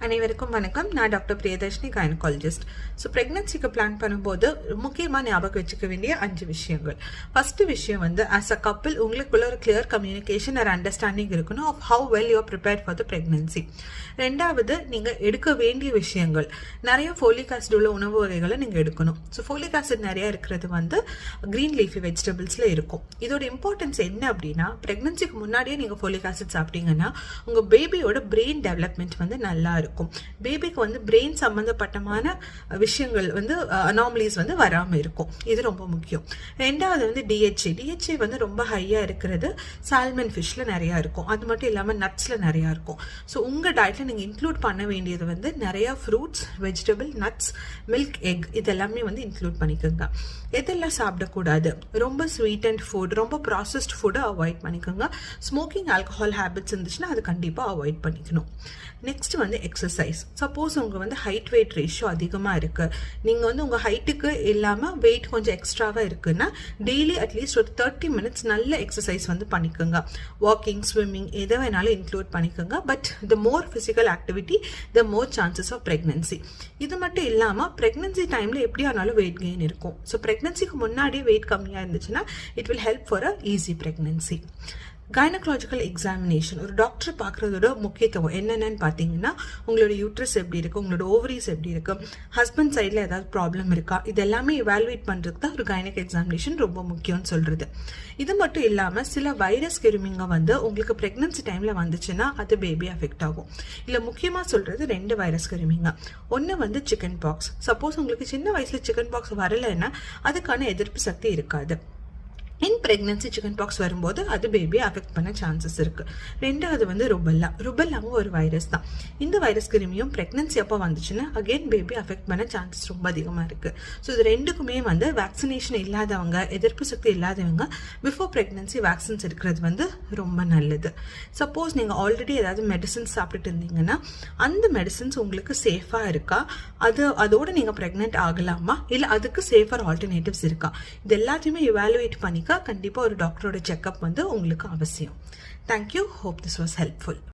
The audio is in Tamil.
அனைவருக்கும் வணக்கம். நான் டாக்டர் பிரியதர்ஷினி, கைனகாலஜிஸ்ட். ஸோ ப்ரெக்னன்சிக்கு பிளான் பண்ணும்போது முக்கியமாக ஞாபகம் வச்சுக்க வேண்டிய 5 விஷயங்கள். ஃபர்ஸ்ட் விஷயம் வந்து ஆஸ் அ கப்பிள் உங்களுக்குள்ள ஒரு கிளியர் கம்யூனிகேஷன் அண்ட் அண்டர்ஸ்டாண்டிங் இருக்கணும் of how well you are prepared for the pregnancy. ரெண்டாவது, நீங்கள் எடுக்க வேண்டிய விஷயங்கள், நிறைய ஃபோலிக் ஆசிட் உள்ள உணவு வகைகளை நீங்கள் எடுக்கணும். ஸோ ஃபோலிக் ஆசிட் நிறைய இருக்கிறது வந்து கிரீன் லீஃபி வெஜிடபிள்ஸில் இருக்கும். இதோட இம்பார்ட்டன்ஸ் என்ன அப்படின்னா, ப்ரெக்னன்சிக்கு முன்னாடியே நீங்கள் ஃபோலிக் ஆசிட் சாப்பிட்டீங்கன்னா உங்கள் பேபியோட பிரெயின் டெவலப்மெண்ட் வந்து நல்லா இருக்கும். பேபிக்கு வந்து பிரெயின் சம்பந்தப்பட்டமான விஷயங்கள் வந்து அனாமலிஸ் வந்து வராமல் இருக்கும். இது ரொம்ப முக்கியம். ரெண்டாவது வந்து டிஹெச்ஏ வந்து ரொம்ப ஹையா இருக்கிறது சால்மன் ஃபிஷ்ல நிறையா இருக்கும். அது மட்டும் இல்லாமல் நட்ஸ்ல நிறையா இருக்கும். ஸோ உங்கள் டயட்ல நீங்கள் இன்க்ளூட் பண்ண வேண்டியது வந்து நிறையா fruits, vegetable, nuts, milk, egg இதெல்லாமே வந்து இன்க்ளூட் பண்ணிக்கோங்க. எதெல்லாம் சாப்பிடக்கூடாது, ரொம்ப ஸ்வீட் அண்ட் ஃபுட், ரொம்ப ப்ராசஸ்ட் ஃபுட்டை அவாய்ட் பண்ணிக்கோங்க. ஸ்மோக்கிங், ஆல்கஹால் ஹேபிட்ஸ் இருந்துச்சுன்னா அது கண்டிப்பாக அவாய்ட் பண்ணிக்கணும். நெக்ஸ்ட் வந்து எக்ஸசைஸ். சப்போஸ் உங்கள் வந்து ஹைட் வெயிட் ரேஷியோ அதிகமாக இருக்குது, நீங்கள் வந்து உங்கள் ஹைட்டுக்கு இல்லாமல் வெயிட் கொஞ்சம் எக்ஸ்ட்ராவாக இருக்குன்னா டெய்லி அட்லீஸ்ட் ஒரு 30 மினிட்ஸ் நல்ல எக்ஸசைஸ் வந்து பண்ணிக்கோங்க. வாக்கிங், ஸ்விம்மிங் எதை வேணாலும் இன்க்ளூட் பண்ணிக்கோங்க. But the more physical activity the more chances of pregnancy. இது மட்டும் இல்லாமல் ப்ரெக்னன்சி டைமில் எப்படி ஆனாலும் வெயிட் கெயின் இருக்கும். ஸோ ப்ரெக்னன்சிக்கு முன்னாடி வெயிட் கம்மியாக இருந்துச்சுன்னா it will help for a easy pregnancy. Gynaecological examination, ஒரு டாக்டரை பார்க்குறதோட முக்கியத்துவம் என்னென்னு பார்த்தீங்கன்னா, உங்களோட யூட்ரஸ் எப்படி இருக்குது, உங்களோட ஓவரிஸ் எப்படி இருக்குது, ஹஸ்பண்ட் சைடில் ஏதாவது ப்ராப்ளம் இருக்கா, இது எல்லாமே இவாலுவேட் பண்ணுறதுக்கு தான் ஒரு கைனக் எக்ஸாமினேஷன் ரொம்ப முக்கியம்னு சொல்கிறது. இது மட்டும் இல்லாமல் சில வைரஸ் கிருமிங்க வந்து உங்களுக்கு ப்ரெக்னன்சி டைமில் வந்துச்சுன்னா அது பேபி அஃபெக்ட் ஆகும். இல்லை முக்கியமாக சொல்கிறது 2 வைரஸ் கிருமிங்க. ஒன்று வந்து சிக்கன் பாக்ஸ். சப்போஸ் உங்களுக்கு சின்ன வயசில் சிக்கன் பாக்ஸ் வரலைன்னா அதுக்கான எதிர்ப்பு சக்தி இருக்காது. இன் ப்ரெக்னன்சி சிக்கன் பாக்ஸ் வரும்போது அது பேபியை அஃபெக்ட் பண்ண சான்சஸ் இருக்குது. ரெண்டாவது வந்து ருபெல்லாவும் ஒரு வைரஸ் தான். இந்த வைரஸ் கிருமியும் ப்ரெக்னன்சி அப்போ வந்துச்சுன்னா அகெயின் பேபி அஃபெக்ட் பண்ண சான்சஸ் ரொம்ப அதிகமாக இருக்குது. ஸோ இது ரெண்டுக்குமே வந்து வேக்சினேஷன் இல்லாதவங்க, எதிர்ப்பு சக்தி இல்லாதவங்க பிஃபோர் ப்ரெக்னன்சி வேக்சின்ஸ் எடுக்கிறது வந்து ரொம்ப நல்லது. சப்போஸ் நீங்கள் ஆல்ரெடி ஏதாவது மெடிசன்ஸ் சாப்பிட்டுட்டு இருந்தீங்கன்னா அந்த மெடிசன்ஸ் உங்களுக்கு சேஃபாக இருக்கா, அதோட நீங்கள் ப்ரெக்னென்ட் ஆகலாமா, இல்லை அதுக்கு சேஃபர் ஆல்டர்னேட்டிவ்ஸ் இருக்கா, இது எல்லாத்தையுமே இவாலுவேட் பண்ணிக்க கண்டிப்பாக ஒரு டாக்டரோட செக்அப் வந்து உங்களுக்கு அவசியம். Thank you. Hope this was helpful.